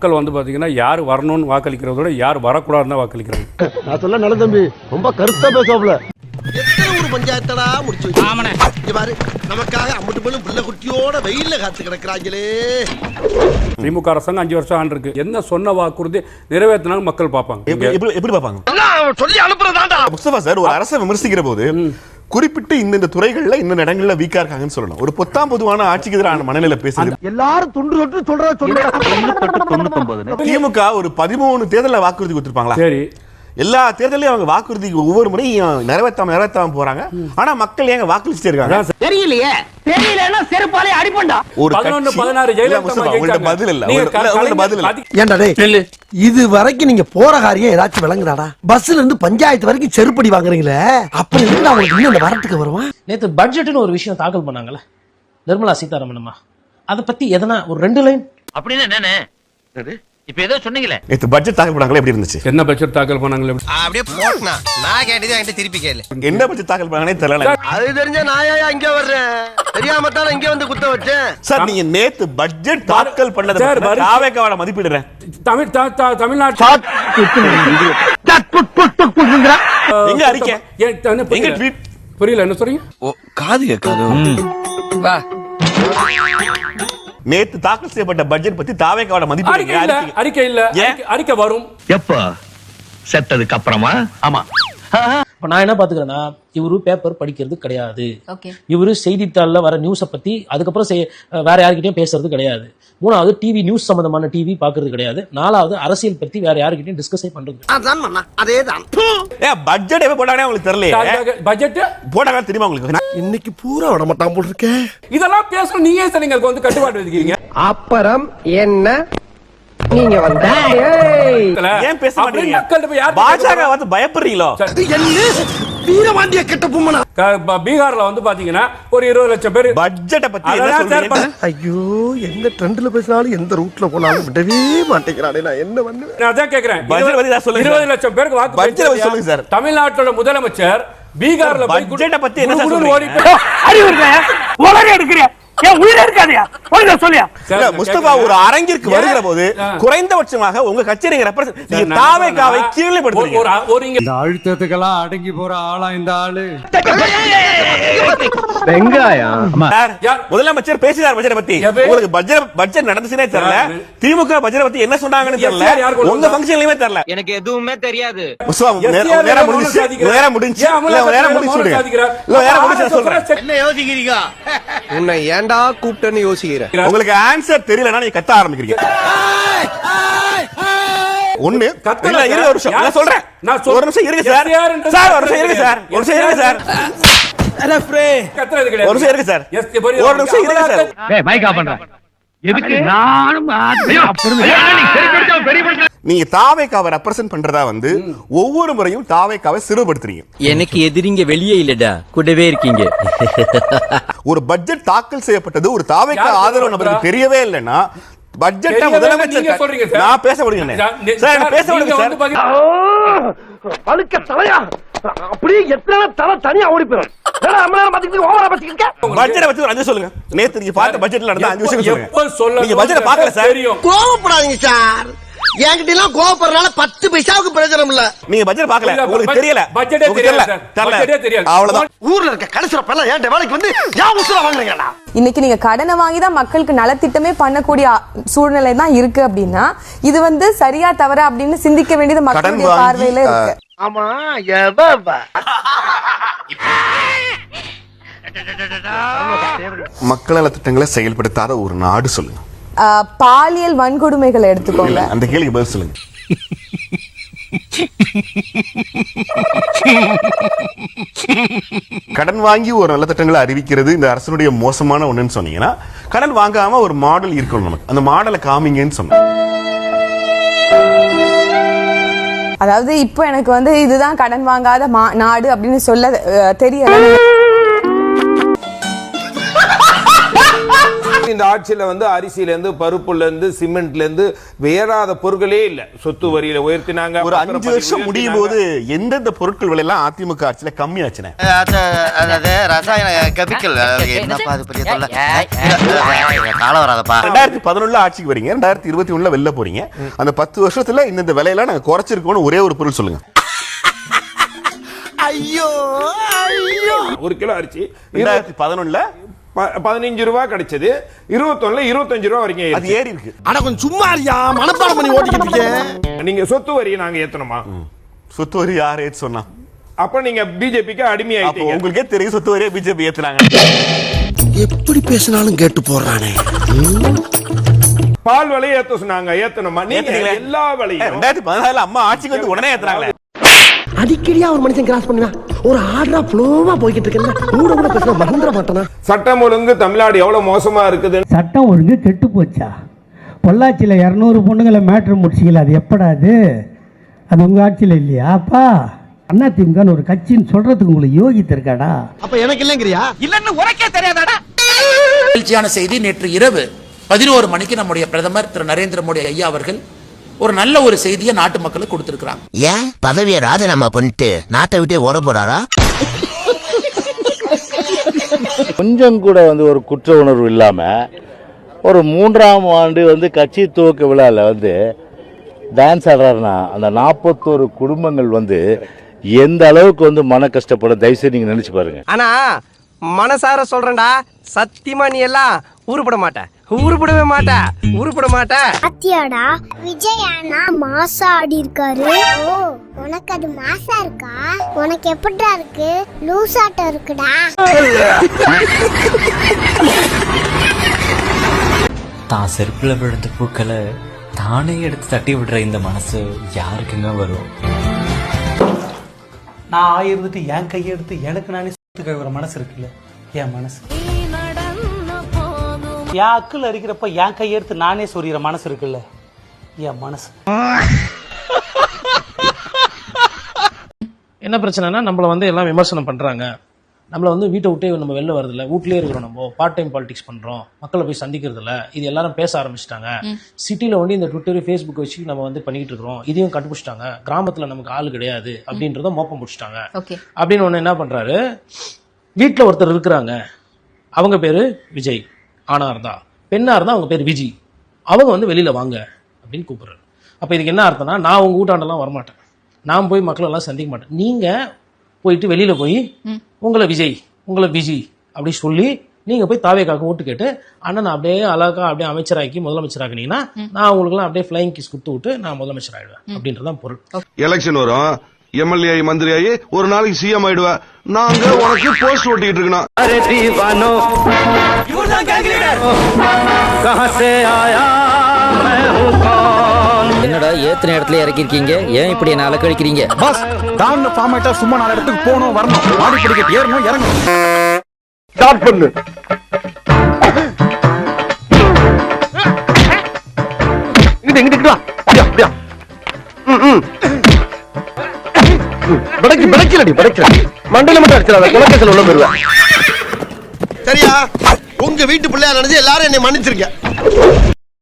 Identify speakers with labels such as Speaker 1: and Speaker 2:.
Speaker 1: மக்கள் வந்து பாத்தீங்கன்னா யார் வரணும்னு வாக்களிக்கிறத விட யார் வரக்கூடாதுன்னு வாக்களிக்கிறாங்க.
Speaker 2: நான் சொல்ல நல்ல தம்பி ரொம்ப கருத்தா பேசுவாப்ல.
Speaker 3: எத்தனை ஒரு பஞ்சாயத்தடா முடிச்சு வச்சு பாரு, நமக்காக அம்மட்டு போலும் பிள்ளை குட்டியோட வெயில்ல காத்து கிடக்குறாங்களே.
Speaker 1: திமுக அரசாங்கம் 5 வருஷம் ஆண்டு இருக்கு. என்ன சொன்ன வாக்குறுதி நிறைவேற்றினாலும் மக்கள் பார்ப்பாங்க.
Speaker 4: எப்படி பார்ப்பாங்க?
Speaker 3: சொல்லி அனுப்புறதாண்டா.
Speaker 4: முஸ்தபா சார், ஒரு அரசை விமர்சிக்கிற போது குறிப்பிட்டு இந்த துறைகள்ல இந்த இடங்கள்ல வீக்கா இருக்காங்கன்னு சொல்லணும். ஒரு பொத்தாம் பொதுவான ஆட்சிக்கு எதிரான மனநிலை பேசுது.
Speaker 2: எல்லாரும் துண்டு தொட்டு சொல்றா.
Speaker 4: திமுக ஒரு 13 தேர்தல வாக்குறுதி கொடுத்திருப்பாங்களா?
Speaker 1: சரி,
Speaker 4: எல்லா தேர்தலையும் அவங்க வாக்குறுதி ஒவ்வொரு முறையும் நிறைவேற்றாம போறாங்க. ஆனா மக்கள் ஏங்க வாக்களிச்சுட்டே இருக்காங்க?
Speaker 5: தெரியலையே. தெரியலன்னா செருப்பாலே அடிப்பண்டா.
Speaker 4: ஒரு
Speaker 1: 11 16
Speaker 4: ஜெயலலிதா பதில் இல்ல.
Speaker 2: ஏன்டா டேய், இது வரைக்கும் நீங்க போற காரியம் ஏதாச்சும் விளங்குறாடா? பஸ்ல இருந்து பஞ்சாயத்து வரைக்கும் செருப்படி வாங்குறீங்களே, அப்புறம் என்ன உங்களுக்கு இன்னும் இந்த வரட்டுக்கு வருவான்?
Speaker 6: நேத்து பட்ஜெட்னு ஒரு விஷயம் தாக்கல் பண்ணாங்கல்ல நிர்மலா சீதாராமன் அம்மா, அத பத்தி எதனா ஒரு 2 லைன்.
Speaker 5: அப்படின்னு என்னன்னு இப்ப ஏதோ சொன்னீங்களே,
Speaker 4: நேத்து பட்ஜெட் தாக்கல் பண்ணாங்களே, எப்படி இருந்துச்சு?
Speaker 1: என்ன பட்ஜெட் தாக்கல் பண்ணாங்களே?
Speaker 3: அப்படியே போட்டனா நான் கேட்டது என்கிட்ட திருப்பி கேளு.
Speaker 4: என்ன பட்ஜெட் தாக்கல் பண்ணாங்களே தெரியல.
Speaker 3: அது தெரிஞ்ச நாயா இங்க வர்றேன், தெரியாம தான் இங்க வந்து குத்த வச்சேன்.
Speaker 4: சார், நீங்க நேத்து பட்ஜெட் தாக்கல் பண்ணத தாவேக்காவோட மதிப்பிடுறேன்.
Speaker 1: தமிழ்நாட்டு
Speaker 4: எங்க அறிக்கை, எங்க ட்வீட்?
Speaker 1: புரியல, என்ன சொல்றீங்க?
Speaker 3: காது கேட்காது. வா,
Speaker 4: நேத்து தாக்கல் செய்யப்பட்ட பட்ஜெட் பத்தி தாவேக்காவோட மதிப்பிடுங்க.
Speaker 1: அறிக்கை இல்ல, அறிக்கை வரும்
Speaker 5: எப்ப செத்ததுக்கு அப்புறமா? ஆமா.
Speaker 6: இப்ப நான் என்ன பாத்துக்கிறேன்னா, இவரு பேப்பர் படிக்கிறது கிடையாது, இவரு செய்தித்தாள்ல வர நியூஸ பத்தி அதுக்கப்புறம் வேற யாருக்கிட்டையும் பேசுறது கிடையாது. 3வது டிவி நியூஸ் சம்பந்தமான டிவி பாக்குறது கிடையாது. 4வது அரசியல் பத்தி வேற யாருக்கிட்டையும் டிஸ்கஸ் பண்றது.
Speaker 3: அதான் அதேதான்.
Speaker 4: பட்ஜெட் எப்ப போட்டாங்க உங்களுக்கு தெரியல.
Speaker 1: பட்ஜெட்
Speaker 4: போட்டாங்க தெரியுமா உங்களுக்கு?
Speaker 2: இன்னைக்கு பூரா விட மாட்டான் போல் இருக்கே.
Speaker 1: இதெல்லாம் பேசணும். நீங்க சார் நீங்க வந்து கட்டுப்பாடு விதிக்கிறீங்க.
Speaker 2: அப்புறம் என்ன நீங்க வந்த
Speaker 4: ஏன் பேச மாட்டீங்க? பாஜக வந்து பயப்படுறீங்களோ?
Speaker 2: வீரவாண்டிய கெட்ட பொம்மனா.
Speaker 1: பீகார்ல வந்து பாத்தீங்கன்னா ஒரு 20 லட்சம் பேர்
Speaker 4: பட்ஜெட்ட பத்தி என்ன சொல்றீங்க?
Speaker 2: ஐயோ, எந்த ட்ரெண்ட்ல பேசினாலும் எந்த ரூட்ல போனாலும் விடவே மாட்டேங்கிறானே. நான் என்ன பண்ணுவேன்?
Speaker 1: நான் அதான் கேக்குறேன்.
Speaker 4: பட்ஜெட் பத்தி தான் சொல்லுங்க.
Speaker 1: 20 லட்சம் பேருக்கு வாக்கு
Speaker 4: பட்ஜெட் சொல்லுங்க சார்.
Speaker 1: தமிழ்நாட்டோட முதலமைச்சர் பீகார்ல போய்
Speaker 4: பட்ஜெட்ட பத்தி என்ன சொல்றீங்க?
Speaker 5: அறிவு இருக்கா? உலக எடுக்கறியா? ஏன் உயிர் இருக்காதயா? ஒழுங்கா சொல்லியா.
Speaker 4: முஸ்தபா, ஒரு அரங்கிற்கு வருகிற போது குறைந்தபட்சமாக உங்க கட்சியை நீங்க தாவேக்காவை கீழ்நிலைப்படுத்துறீங்க.
Speaker 7: இந்த அழுத்தத்துக்கெல்லாம் அடங்கி போற ஆளா இந்த ஆளு?
Speaker 2: வெங்காயம்
Speaker 4: முதலமைச்சர் பேசினார் பட்ஜெட் பத்தி. உங்களுக்கு பட்ஜெட் நடந்துச்சுனே தெரியல. திமுக பட்ஜெட் பத்தி என்ன சொன்னாங்கன்னு தெரியல. உங்க ஃபங்க்ஷன்லயுமே தெரியல.
Speaker 5: எனக்கு எதுவுமே தெரியாது.
Speaker 4: நேரம் முடிஞ்சு சொல்றேன்.
Speaker 3: என்ன யோசிக்கிறீங்க? உன்னை ஏன்டா கூப்பிட்டேன்னு யோசிக்கிறேன்.
Speaker 4: உங்களுக்கு ஆன்சர் தெரியலனா நீங்க கத்த ஆரம்பிக்கிறீங்க. ஒண்ணு இல்ல, இருங்க ஒரு நிமிஷம் நான் சொல்றேன். ஒரு நிமிஷம் இருங்க சார். சார் ஒரு நிமிஷம் இருங்க சார். ஒரு நிமிஷம் இருங்க சார். ரெஃப்ரே கத்துறது கிடையாது. ஒரு நிமிஷம் இருங்க சார். ஒரு நிமிஷம் இருங்க சார்.
Speaker 5: டேய் மைக் ஆஃப் பண்றேன். எதுக்கு? நானும்
Speaker 4: நீங்க தாவேக்காவை ரெப்ரசன்ட் பண்றதா வந்து ஒவ்வொரு முறையும் தாவேக்காவை சிறுபடுத்துறீங்க.
Speaker 8: எனக்கு எதிரிங்க வெளியே இல்லடா, கூடவே இருக்கீங்க.
Speaker 4: ஒரு பட்ஜெட் தாக்கல் செய்யப்பட்டது ஒரு தாவேக்கா ஆதரவு நபருக்கு தெரியவே இல்லைன்னா பட்ஜெட்டை முதலமைச்சர் நான் பேச முடியுங்க சார். பேச முடியுங்க சார்.
Speaker 2: பழுக்க தலையா அப்படியே எத்தனை தலை தனியா ஓடி போயிடும்.
Speaker 4: பட்ஜெட்டை பத்தி ஒரு 5 சொல்லுங்க. நேத்து நீங்க பார்த்த பட்ஜெட்ல நடந்த 5 விஷயம் சொல்லுங்க. நீங்க பட்ஜெட்டை பார்க்கல சார்.
Speaker 3: கோவப்படாதீங்க சார். என்கிட்ட எல்லாம் கோவப்படுறதுனால 10 பைசாவுக்கு பிரயோஜனம் இல்ல.
Speaker 4: நீங்க பட்ஜெட் பார்க்கல, உங்களுக்கு தெரியல.
Speaker 1: பட்ஜெட்டே தெரியல.
Speaker 4: அவ்வளவுதான்.
Speaker 3: ஊர்ல இருக்க கடைசில பல்ல ஏன் வேலைக்கு வந்து யா உசுர வாங்குறீங்கடா?
Speaker 9: இன்னைக்கு நீங்க கடனை வாங்கி தான் மக்களுக்கு நலத்திட்டமே பண்ணக்கூடிய சூழ்நிலை தான் இருக்கு அப்படின்னா இது வந்து சரியா தவறா அப்படின்னு சிந்திக்க வேண்டியது மக்களுடைய பார்வையில இருக்கு.
Speaker 3: ஆமா, எவவா
Speaker 4: மக்கள் நல திட்டங்களை செயல்படுத்தாத ஒரு நாடு சொல்லுங்க.
Speaker 9: பாலியல் வன்கொடுமைகளை எடுத்துக்கோங்க.
Speaker 4: அந்த கேள்விக்கு பதில் சொல்லுங்க. கடன் வாங்கி ஒரு நல்ல திட்டங்களை அறிவிக்கிறது இந்த அரசனுடைய மோசமான ஒண்ணுன்னு சொன்னீங்கன்னா, கடன் வாங்காம ஒரு மாடல் இருக்கணும். நமக்கு அந்த மாடலை காமிங்கன்னு சொன்ன.
Speaker 9: அதாவது இப்போ எனக்கு வந்து இதுதான் கடன் வாங்காத நாடு அப்படின்னு சொல்ல தெரியல.
Speaker 10: இந்த ஆட்சியில வந்து அரிசியில இருந்து பருப்புல இருந்து சிமெண்ட்ல இருந்து வேறாத பொருட்களே இல்ல. சொத்து வரியில உயர்த்தினாங்க.
Speaker 4: ஒரு 5 வருஷம் முடியும் போது எந்தெந்த பொருட்கள் விலை எல்லாம் அதிமுக ஆட்சியில கம்மியாச்சுனே?
Speaker 3: ரசாயன கெமிக்கல் என்னப்பா அது பெரிய தொல்லை. காலம் வராதப்பா.
Speaker 4: 2011 ஆட்சிக்கு வரீங்க, 2021 வெளில போறீங்க. அந்த 10 வருஷத்துல இந்த விலையெல்லாம் நாங்க குறைச்சிருக்கோம்னு ஒரே ஒரு பொருள் சொல்லுங்க.
Speaker 3: ஐயோ ஐயோ.
Speaker 10: 1 கிலோ அரிசி
Speaker 4: 2011
Speaker 10: 15 ரூபாய் கிடைச்சது, 21 25 ரூபாய் வரைக்கும்
Speaker 4: அது ஏறி இருக்கு.
Speaker 3: ஆனா கொஞ்சம் சும்மா இருயா, மனப்பாடம் பண்ணி ஓட்டிக்கிட்டு இருக்கீங்க.
Speaker 10: நீங்க சொத்து வரியை நாங்க ஏத்தணுமா?
Speaker 4: சொத்து வரி யார் ஏத்து சொன்னா?
Speaker 10: அப்ப நீங்க பிஜேபிக்கு அடிமையாயிட்டீங்க.
Speaker 4: உங்களுக்கே தெரியும் சொத்து வரியை பிஜேபி ஏத்துறாங்க.
Speaker 2: எப்படி பேசினாலும் கேட்டு போறானே.
Speaker 10: பால் விலையை ஏத்த சொன்னாங்க, ஏத்தணுமா? நீங்க எல்லா விலையும்
Speaker 4: 2014 அம்மா ஆட்சிக்கு வந்து உடனே ஏத்துறாங்க.
Speaker 2: அடிக்கடியா ஒரு மனுஷன் கிராஸ் பண்ணுவான். ஒரு ஆர்டரா ஃப்ளோவா போய்கிட்டு இருக்கேன். கூட பேச மறந்துட மாட்டானா?
Speaker 10: சட்டம் ஒழுங்கு தமிழ்நாடு எவ்வளவு மோசமா இருக்குது.
Speaker 5: சட்டம் ஒழுங்கு கெட்டு போச்சா? பொள்ளாச்சியில 200 பொண்ணுங்களை மேட்ரு முடிச்சிக்கல. அது எப்படா அது உங்க ஆட்சியில இல்லையா? அப்பா அண்ணா திமுக ஒரு கட்சின்னு சொல்றதுக்கு உங்களுக்கு யோகித்து இருக்காடா?
Speaker 3: அப்ப எனக்கு இல்லங்கறியா?
Speaker 5: இல்லன்னு உனக்கே தெரியாதாடா?
Speaker 11: மகிழ்ச்சியான செய்தி, நேற்று இரவு 11 மணிக்கு நம்முடைய பிரதமர் திரு நரேந்திர மோடி ஐயா அவர்கள் ஒரு நல்ல ஒரு செய்தியை நாட்டு மக்களுக்கு கொடுத்திருக்கிறாங்க.
Speaker 3: ஏன் பதவியை ராஜினாமா பண்ணிட்டு நாட்டை விட்டே ஓட போறாரா?
Speaker 5: கொஞ்சம் கூட ஒரு குற்ற உணர்வு இல்லாம ஒரு 3ஆம் ஆண்டு கட்சி துவக்க விழால டான்ஸ் ஆடுறாருன்னா அந்த 41 குடும்பங்கள் எந்த அளவுக்கு மன கஷ்டப்படும் தயவுசெய்து நீங்க நினைச்சு பாருங்க.
Speaker 2: ஆனா மனசார சொல்றேன்டா, சத்தியமா நீ எல்லாம் உருப்பட மாட்ட, உருப்படவே மாட்ட, உருப்பட மாட்ட.
Speaker 12: அத்தியாடா விஜய் அண்ணா மாசா ஆடி இருக்காரு. ஓ உனக்கு அது மாசா இருக்கா? உனக்கு எப்படிடா இருக்கு? லூசாட்டம் இருக்குடா.
Speaker 8: தான் செருப்புல விழுந்த பூக்களை தானே எடுத்து தட்டி விடுற இந்த மனசு யாருக்குங்க வரும்?
Speaker 5: நான் ஆயிருந்துட்டு என் கையெடுத்து எனக்கு நானே கழுவுற மனசு இருக்குல்ல, என் மனசு. என் அக்குல இருக்கிறப்ப என் கையெடுத்து நானே சொறிகிற மனசு இருக்குல்ல, என் மனசு.
Speaker 6: என்ன பிரச்சனைனா நம்மள எல்லாம் விமர்சனம் பண்றாங்க. நம்மள வீட்டை விட்டே நம்ம வெளில வரதில்ல, வீட்லயே இருக்கிறோம், நம்ம பார்ட் டைம் பாலிடிக்ஸ் பண்றோம், மக்களை போய் சந்திக்கிறது இல்ல, இது எல்லாரும் பேச ஆரம்பிச்சிட்டாங்க. சிட்டில இந்த ட்விட்டர் ஃபேஸ்புக் வச்சு நம்ம பண்ணிக்கிட்டு இருக்கிறோம், இதையும் கண்டுபிடிச்சிட்டாங்க. கிராமத்துல நமக்கு ஆள் கிடையாது அப்படின்றத மோப்பம் பிடிச்சிட்டாங்க. அப்படின்னு ஒண்ணு என்ன பண்றாரு, வீட்டுல ஒருத்தர் இருக்கிறாங்க, அவங்க பேரு விஜய், ஆணா இருந்தா, பெண்ணா இருந்தா அவங்க பேரு விஜி, அவங்க வெளியில வாங்க அப்படின்னு கூப்பிடுறாரு. அப்ப இதுக்கு என்ன அர்த்தம்னா, நான் உங்க வீட்டாண்டெல்லாம் வரமாட்டேன், நான் போய் மக்கள் எல்லாம் சந்திக்க மாட்டேன், நீங்க போயிட்டு வெளியில போய் உங்களை விஜய் உங்களை விஜி அப்படி சொல்லி நீங்க போய் தாவேக்காக்கு ஓட்டு கேட்டு அண்ணன் அப்படியே அழகா அப்படியே அமைச்சராக்கி முதலமைச்சராக்கினீங்கன்னா நான் உங்களுக்கு எல்லாம் அப்படியே ஃபிளைங் கிஸ் கொடுத்து விட்டு நான் முதலமைச்சர் ஆயிடுவேன் அப்படின்றதான் பொருள்.
Speaker 10: எலெக்ஷன் வரும், எம்எல்ஏ ஆகி மந்திரி ஆகி ஒரு நாளைக்கு சிஎம் ஆயிடுவேன், நாங்க உனக்கு போஸ்ட் ஓட்டிட்டு இருக்கணும்.
Speaker 8: என்னடா ஏத்தனை இடத்துல இறக்கிருக்கீங்க, ஏன் இப்படி என்ன அலக்கழிக்கிறீங்க?
Speaker 5: பாஸ் டான் ஃபார்மேட்டா சும்மா 4 இடத்துக்கு போகணும் வரணும், மாடி படிக்கட்டு ஏறணும் இறங்கணும்.
Speaker 3: ஸ்டார்ட் பண்ணு. இங்கிட்டு வா. அப்படியா? படைக்கல மண்டல மட்டும் அடிச்சிடாத, குலக்கேசல் உள்ள போயிருவேன். சரியா? உங்க வீட்டு பிள்ளையா நினைச்சு எல்லாரும் என்னை மன்னிச்சிருங்க.